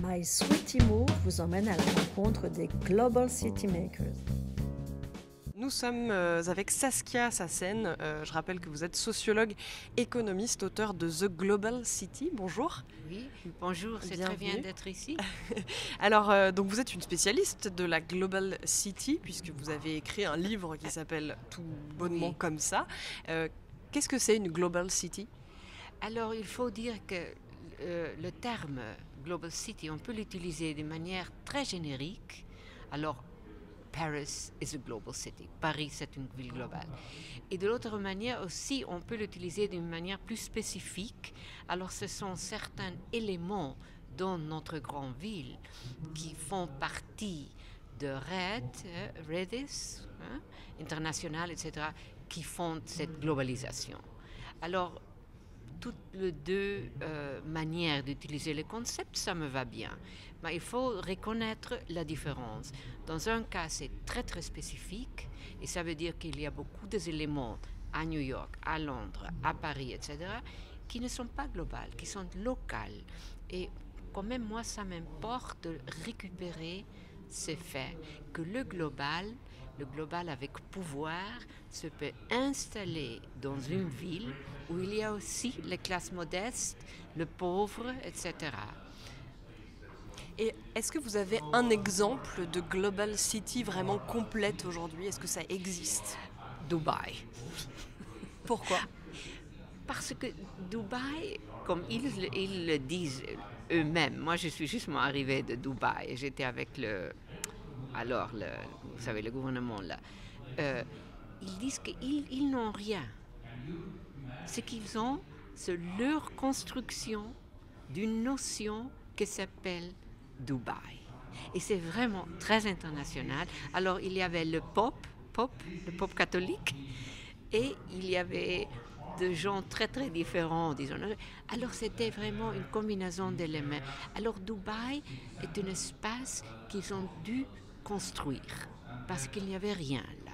My Sweetie Move vous emmène à la rencontre des Global City Makers. Nous sommes avec Saskia Sassen. Je rappelle que vous êtes sociologue, économiste, auteur de The Global City. Bonjour. Oui, bonjour, c'est très bien d'être ici. Alors, donc vous êtes une spécialiste de la Global City, puisque vous avez écrit un livre qui s'appelle tout bonnement comme ça. Qu'est-ce que c'est une Global City ? Alors, il faut dire que le terme Global City, on peut l'utiliser de manière très générique. Alors, Paris is a global city. Paris, c'est une ville globale. Et de l'autre manière aussi, on peut l'utiliser d'une manière plus spécifique. Alors, ce sont certains éléments dans notre grande ville qui font partie de Redis, international, etc., qui font cette globalisation. Alors, toutes les deux manières d'utiliser le concept, ça me va bien. Mais il faut reconnaître la différence. Dans un cas, c'est très très spécifique et ça veut dire qu'il y a beaucoup d'éléments à New York, à Londres, à Paris, etc., qui ne sont pas globales, qui sont locales. Et quand même, moi, ça m'importe de récupérer ce fait que le global avec pouvoir, se peut installer dans une ville où il y a aussi les classes modestes, le pauvre, etc. Et est-ce que vous avez un exemple de Global City vraiment complète aujourd'hui ? Est-ce que ça existe ? Dubaï. Pourquoi ? Parce que Dubaï, comme ils le disent eux-mêmes, moi je suis justement arrivée de Dubaï et j'étais avec vous savez, le gouvernement là. Ils disent qu'ils n'ont rien. Ce qu'ils ont, c'est leur construction d'une notion qui s'appelle Dubaï. Et c'est vraiment très international. Alors, il y avait le pop catholique, et il y avait de gens très, très différents, disons. Alors, c'était vraiment une combinaison d'éléments. Alors, Dubaï est un espace qu'ils ont dû construire, parce qu'il n'y avait rien là.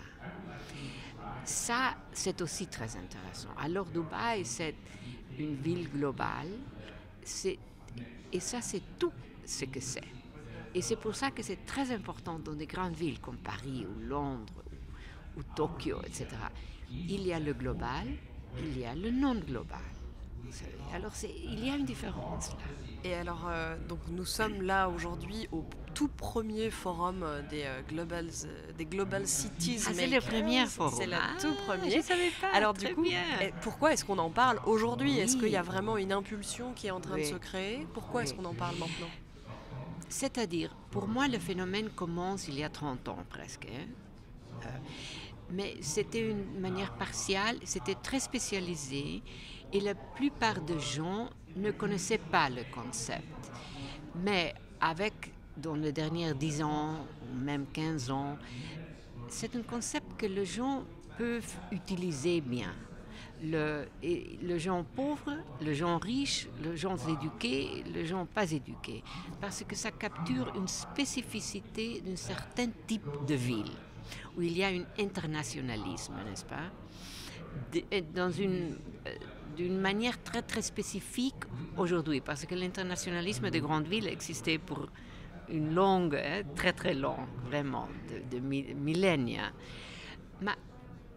Ça, c'est aussi très intéressant. Alors, Dubaï, c'est une ville globale, et ça, c'est tout ce que c'est. Et c'est pour ça que c'est très important dans des grandes villes comme Paris ou Londres ou Tokyo, etc. Il y a le global, il y a le non-global. Alors, il y a une différence là. Et alors, donc nous sommes là aujourd'hui au tout premier forum des Global Cities Makers. C'est le premier forum. C'est le tout premier. Je ne savais pas. Alors du coup, pourquoi est-ce qu'on en parle aujourd'hui ? Est-ce qu'il y a vraiment une impulsion qui est en train de se créer ? Pourquoi est-ce qu'on en parle maintenant ? C'est-à-dire, pour moi, le phénomène commence il y a 30 ans presque. Mais c'était une manière partielle, c'était très spécialisé et la plupart des gens ne connaissaient pas le concept. Mais dans les derniers 10 ans, ou même 15 ans, c'est un concept que les gens peuvent utiliser bien. Les gens pauvres, les gens riches, les gens éduqués, les gens pas éduqués. Parce que ça capture une spécificité d'un certain type de ville, où il y a un internationalisme, n'est-ce pas ? D'une manière très très spécifique aujourd'hui, parce que l'internationalisme des grandes villes existait pour une longue, très très longue, vraiment, de millénaires. Mais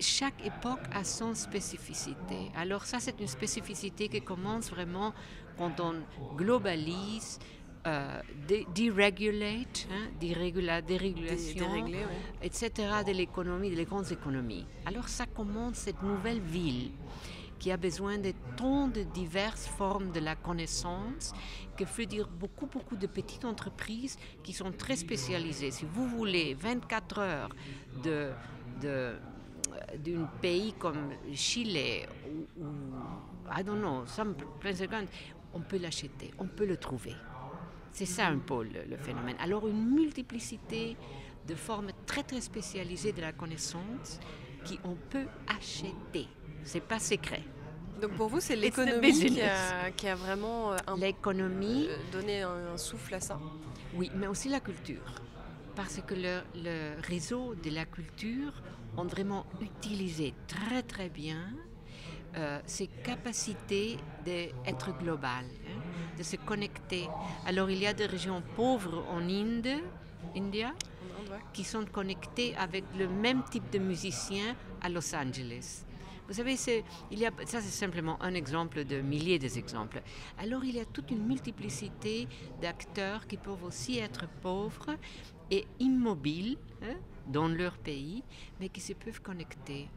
chaque époque a son spécificité. Alors ça, c'est une spécificité qui commence vraiment quand on globalise, dérégulation, etc., de l'économie, des grandes économies. Alors ça commence cette nouvelle ville qui a besoin de tant de diverses formes de la connaissance, que veut dire beaucoup de petites entreprises qui sont très spécialisées. Si vous voulez 24 heures d'un pays comme Chili ou I don't know, on peut l'acheter, on peut le trouver. C'est ça un peu le phénomène. Alors une multiplicité de formes très très spécialisées de la connaissance qu'on peut acheter. C'est pas secret. Donc pour vous, c'est l'économie qui a vraiment donné un souffle à ça ? Oui, mais aussi la culture. Parce que le réseau de la culture ont vraiment utilisé très très bien ces capacités d'être global, hein, de se connecter. Alors il y a des régions pauvres en India, qui sont connectées avec le même type de musiciens à Los Angeles. Vous savez, ça c'est simplement un exemple de milliers d'exemples. Alors il y a toute une multiplicité d'acteurs qui peuvent aussi être pauvres et immobiles, hein, dans leur pays, mais qui se peuvent connecter.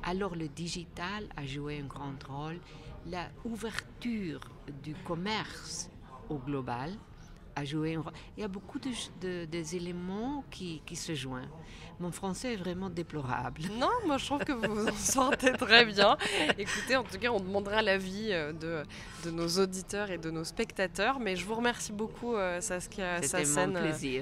Alors le digital a joué un grand rôle. La ouverture du commerce au global a joué un rôle. Il y a beaucoup d'éléments qui se joignent. Mon français est vraiment déplorable. Non, moi je trouve que vous vous en sortez très bien. Écoutez, en tout cas, on demandera l'avis de nos auditeurs et de nos spectateurs. Mais je vous remercie beaucoup, Saskia Sassen,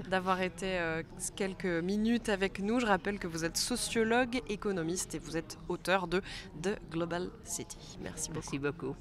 d'avoir été quelques minutes avec nous. Je rappelle que vous êtes sociologue, économiste et vous êtes auteur de The Global City. Merci beaucoup. Merci beaucoup.